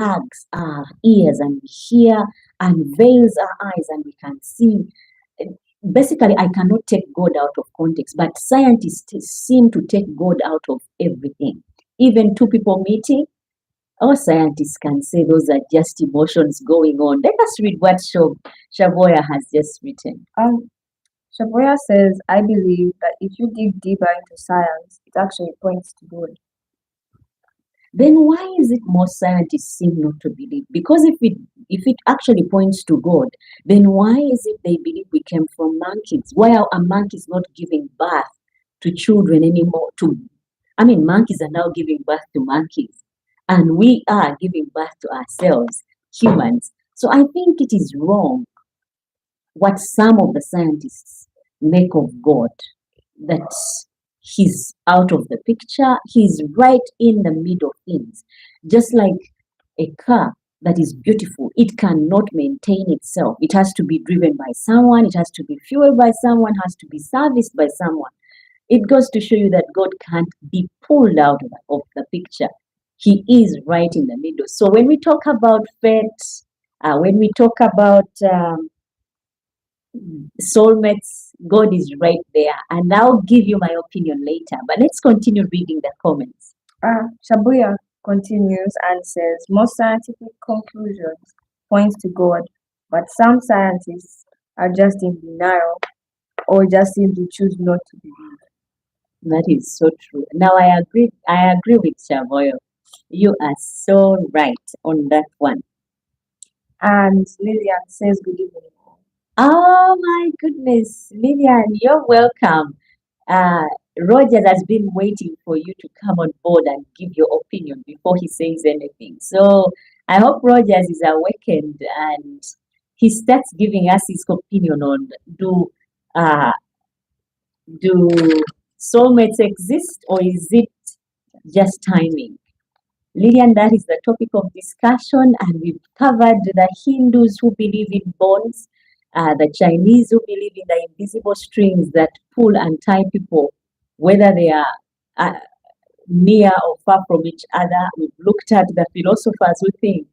hugs our ears and we hear, and veils our eyes and we can see. Basically, I cannot take God out of context, but scientists seem to take God out of everything. Even two people meeting, our scientists can say those are just emotions going on. Let us read what Shavoya has just written. Shaboya says, I believe that if you dig deeper into science, it actually points to God. Then why is it most scientists seem not to believe? Because if it actually points to God, then why is it they believe we came from monkeys? Why are monkeys not giving birth to children anymore? Monkeys are now giving birth to monkeys, and we are giving birth to ourselves, humans. So I think it is wrong what some of the scientists make of God, that he's out of the picture, he's right in the middle of things. Just like a car that is beautiful, it cannot maintain itself. It has to be driven by someone, it has to be fueled by someone, has to be serviced by someone. It goes to show you that God can't be pulled out of the picture. He is right in the middle. So when we talk about faith, when we talk about soulmates, God is right there. And I'll give you my opinion later. But let's continue reading the comments. Shabuya continues and says, most scientific conclusions point to God, but some scientists are just in denial or just simply choose not to believe. That is so true. Now I agree with Shavoyo. You are so right on that one. And Lillian says, good evening. Oh my goodness, Lillian, you're welcome. Rogers has been waiting for you to come on board and give your opinion before he says anything. So I hope Rogers is awakened and he starts giving us his opinion on uh, do soulmates exist or is it just timing? Lillian, that is the topic of discussion, and we've covered the Hindus who believe in bonds, the Chinese who believe in the invisible strings that pull and tie people, whether they are near or far from each other. We've looked at the philosophers who think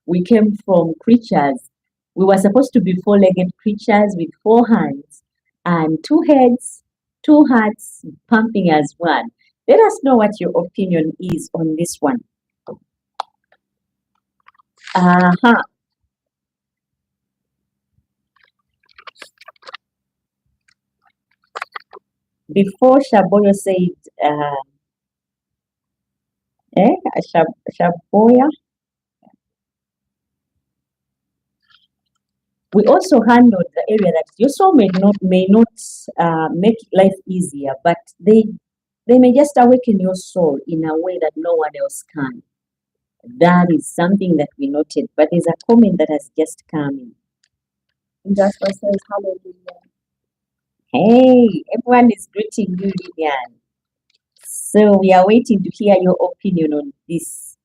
we came from creatures. We were supposed to be four-legged creatures with four hands and two heads, two hearts pumping as one. Let us know what your opinion is on this one. Uh-huh. Before Shaboyo said, Shaboya, we also handled the area that your soul may not make life easier, but they may just awaken your soul in a way that no one else can. That is something that we noted, but there's a comment that has just come in. Jasper says, hallelujah. Hey, everyone is greeting you, Lilian. So we are waiting to hear your opinion on this.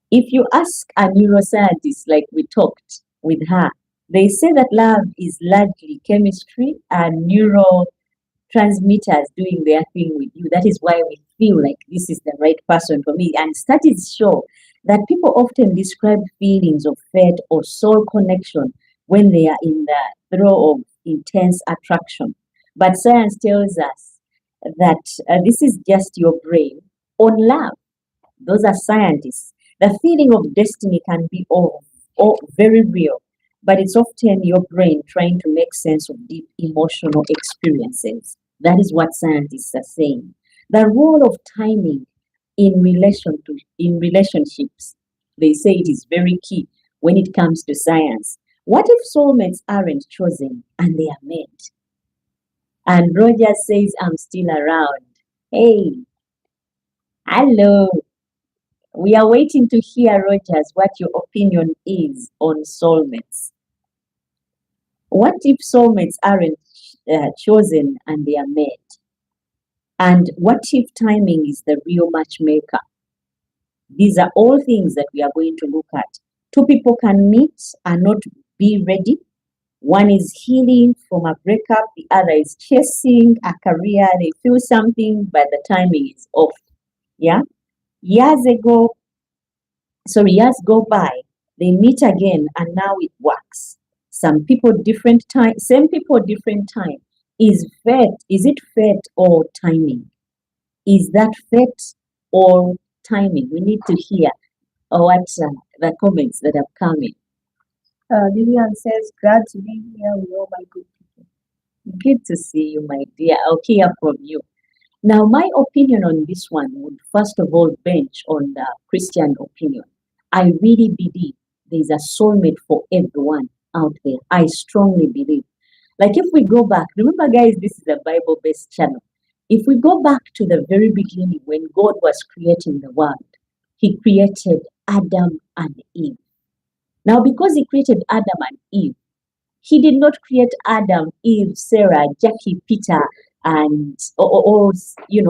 If you ask a neuroscientist, like we talked with her, they say that love is largely chemistry and neurotransmitters doing their thing with you. That is why we feel like this is the right person for me. And studies show that people often describe feelings of faith or soul connection when they are in the throes of intense attraction. But science tells us that this is just your brain on love. Those are scientists. The feeling of destiny can be very real, but it's often your brain trying to make sense of deep emotional experiences. That is what scientists are saying. The role of timing in relationships, they say it is very key when it comes to science. What if soulmates aren't chosen and they are met? And Roger says, I'm still around. Hey, hello. We are waiting to hear, Rogers, what your opinion is on soulmates. What if soulmates aren't chosen and they are met? And what if timing is the real matchmaker? These are all things that we are going to look at. Two people can meet and not be ready. One is healing from a breakup, the other is chasing a career. They feel something, but the timing is off. Yeah? Years ago, years go by, they meet again, and now it works. Some people different time, same people different time. Is it fate or timing? Is that fate or timing? We need to hear what the comments that have come in. Vivian says, glad to be here with all my good people. Good to see you, my dear. I'll hear from you. Now, my opinion on this one would first of all bench on the Christian opinion. I really believe there's a soulmate for everyone out there. I strongly believe. Like if we go back, remember, guys, this is a Bible based channel. If we go back to the very beginning when God was creating the world, He created Adam and Eve. Now, because He created Adam and Eve, He did not create Adam, Eve, Sarah, Jackie, Peter, and or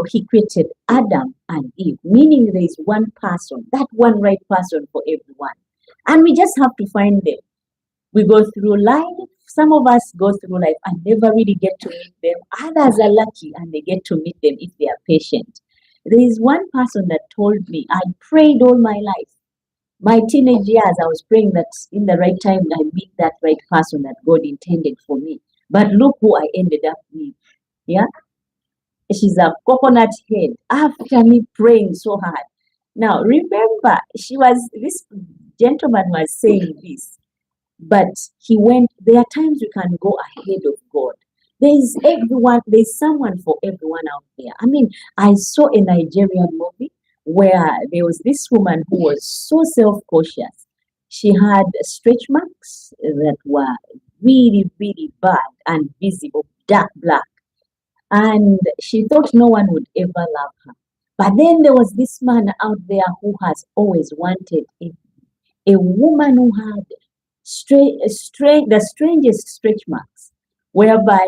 He created Adam and Eve, meaning there is one person, that one right person for everyone, and we just have to find them. We go through life. Some of us go through life and never really get to meet them. Others are lucky and they get to meet them if they are patient. There is one person that told me, I prayed all my life. My teenage years, I was praying that in the right time I meet that right person that God intended for me. But look who I ended up with. Yeah, she's a coconut head after me praying so hard. Now remember, this gentleman was saying this, but he went. There are times you can go ahead of God. There's someone for everyone out there. I mean, I saw a Nigerian movie where there was this woman who was so self-cautious. She had stretch marks that were really, really bad and visible, dark black. And she thought no one would ever love her. But then there was this man out there who has always wanted a woman who had the strangest stretch marks, whereby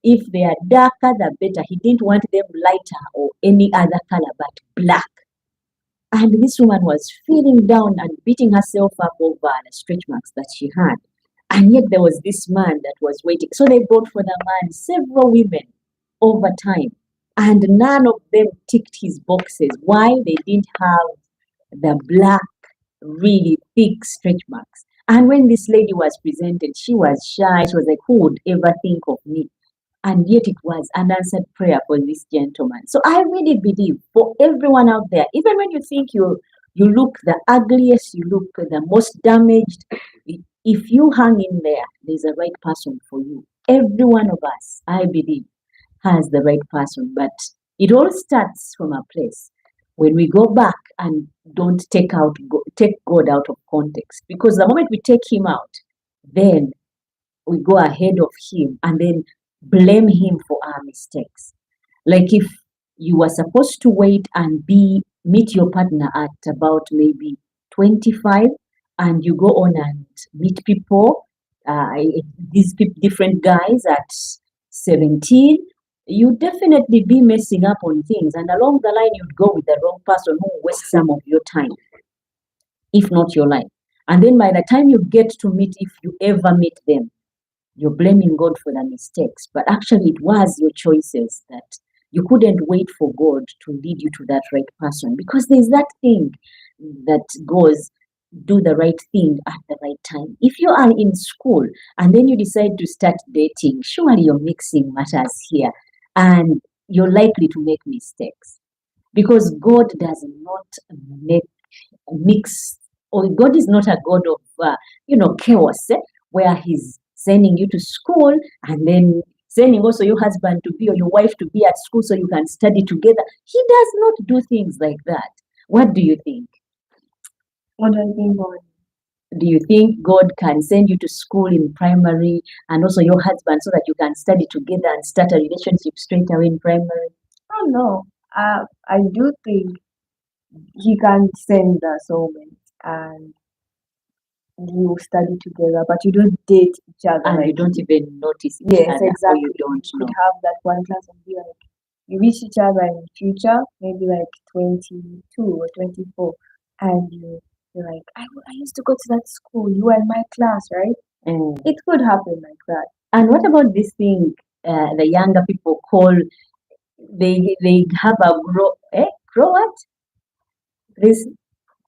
if they are darker, the better. He didn't want them lighter or any other color, but black. And this woman was feeling down and beating herself up over the stretch marks that she had. And yet there was this man that was waiting. So they brought for the man several women over time. And none of them ticked his boxes. Why? They didn't have the black, really thick stretch marks. And when this lady was presented, she was shy. She was like, who would ever think of me? And yet it was an answered prayer for this gentleman. So I really believe for everyone out there, even when you think you look the ugliest, you look the most damaged, if you hang in there, there's a right person for you. Every one of us, I believe, has the right person. But it all starts from a place when we go back and don't take God out of context. Because the moment we take Him out, then we go ahead of Him and then blame Him for our mistakes. Like if you were supposed to wait and meet your partner at about maybe 25, and you go on and meet people, different guys at 17, you definitely be messing up on things, and along the line you'd go with the wrong person who will waste some of your time, if not your life. And then by the time you get to meet, if you ever meet them, you're blaming God for the mistakes, but actually it was your choices that you couldn't wait for God to lead you to that right person, because there's that thing that goes, do the right thing at the right time. If you are in school and then you decide to start dating, surely you're mixing matters here and you're likely to make mistakes, because God does not mix, or God is not a God of chaos, where He's sending you to school and then sending also your husband to be or your wife to be at school so you can study together. He does not do things like that. What do you think? What do I think about it? Do you think God can send you to school in primary and also your husband so that you can study together and start a relationship straight away in primary? Oh no, I do think He can send the soulmate and you study together, but you don't date each other. And you don't even notice each Yes, other, or exactly. you don't You know. could have that one class and be like, you reach each other in the future, maybe like 22 or 24, and you're like, I used to go to that school, you were in my class, right? Mm. It could happen like that. And what about this thing the younger people call, they have a grow what? This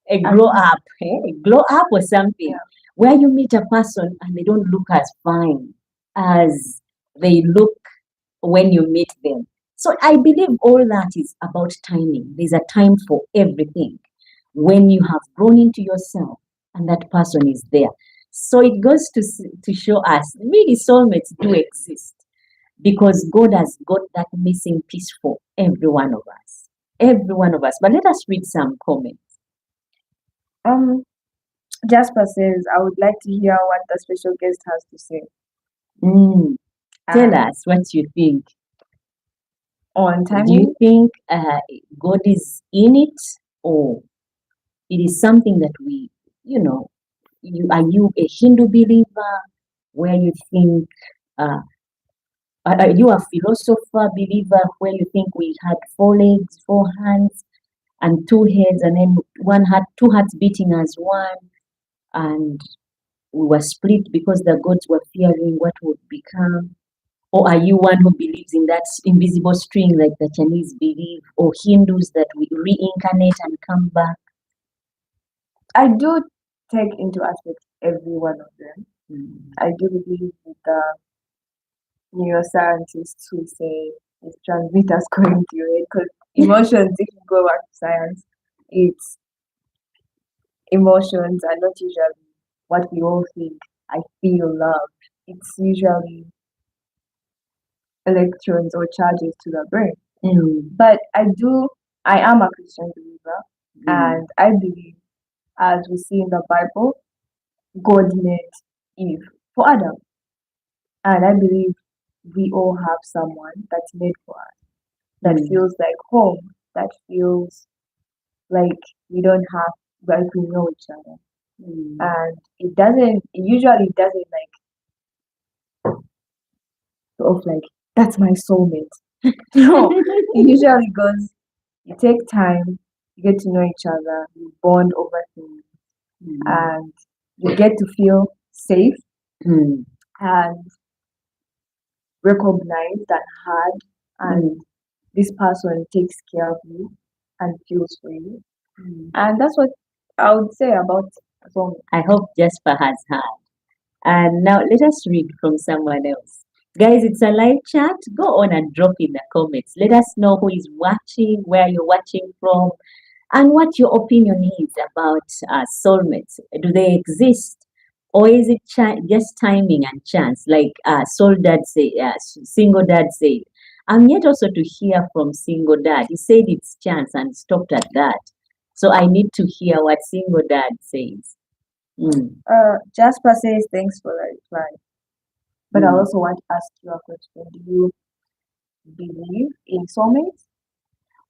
a And grow up, a glow up or something, yeah, where you meet a person and they don't look as fine as they look when you meet them. So I believe all that is about timing. There's a time for everything. When you have grown into yourself and that person is there. So it goes to show us really soulmates do exist because God has got that missing piece for every one of us. Every one of us. But let us read some comments. um, Jasper says, I would like to hear what the special guest has to say. Mm, tell And us what you think. on Do you timing, think God is in it, or it is something that we, you know, are you a Hindu believer where you think, uh, are you a philosopher believer where you think we had four legs, four hands, and two heads, and then one had two hearts beating as one, and we were split because the gods were fearing what would become? Or are you one who believes in that invisible string like the Chinese believe, or Hindus that we reincarnate and come back? I do take into aspect every one of them. Mm. I do believe with the neuroscientists who say it's transmitters going to your head because emotions, if you go back to science, it's emotions are not usually what we all think. I feel love. It's usually electrons or charges to the brain. Mm. But I am a Christian believer, Mm. and I believe, as we see in the Bible, God made Eve for Adam. And I believe we all have someone that's made for us, that Mm. feels like home, that feels like we don't have, like we know each other. Mm. And it usually doesn't like, sort of like, that's my soulmate. No, it usually goes, you take time, you get to know each other, you bond over things, Mm. and you get to feel safe Mm. and recognized and heard, and Mm. this person takes care of you and feels for you. Mm. And that's what I would say about soulmate. I hope Jasper has heard. And now let us read from someone else. Guys, it's a live chat. Go on and drop in the comments. Let us know who is watching, where you're watching from, and what your opinion is about soulmates. Do they exist? Or is it just timing and chance? Like single dad said. I'm yet also to hear from single dad. He said it's chance and stopped at that. So I need to hear what single dad says. Mm. Jasper says thanks for the reply. But I Mm. also want to ask you a question. Do you believe in soulmates?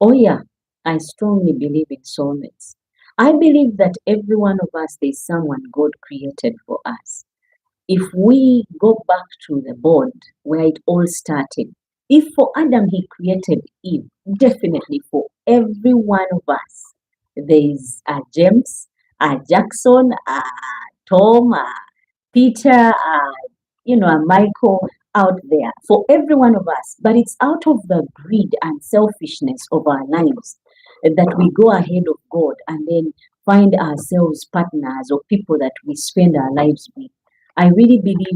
Oh, yeah, I strongly believe in soulmates. I believe that every one of us, there's someone God created for us. If we go back to the board where it all started, if for Adam he created Eve, definitely for every one of us, there's a James, a Jackson, a Tom, a Peter, a Michael out there for every one of us. But it's out of the greed and selfishness of our lives that we go ahead of God and then find ourselves partners or people that we spend our lives with. I really believe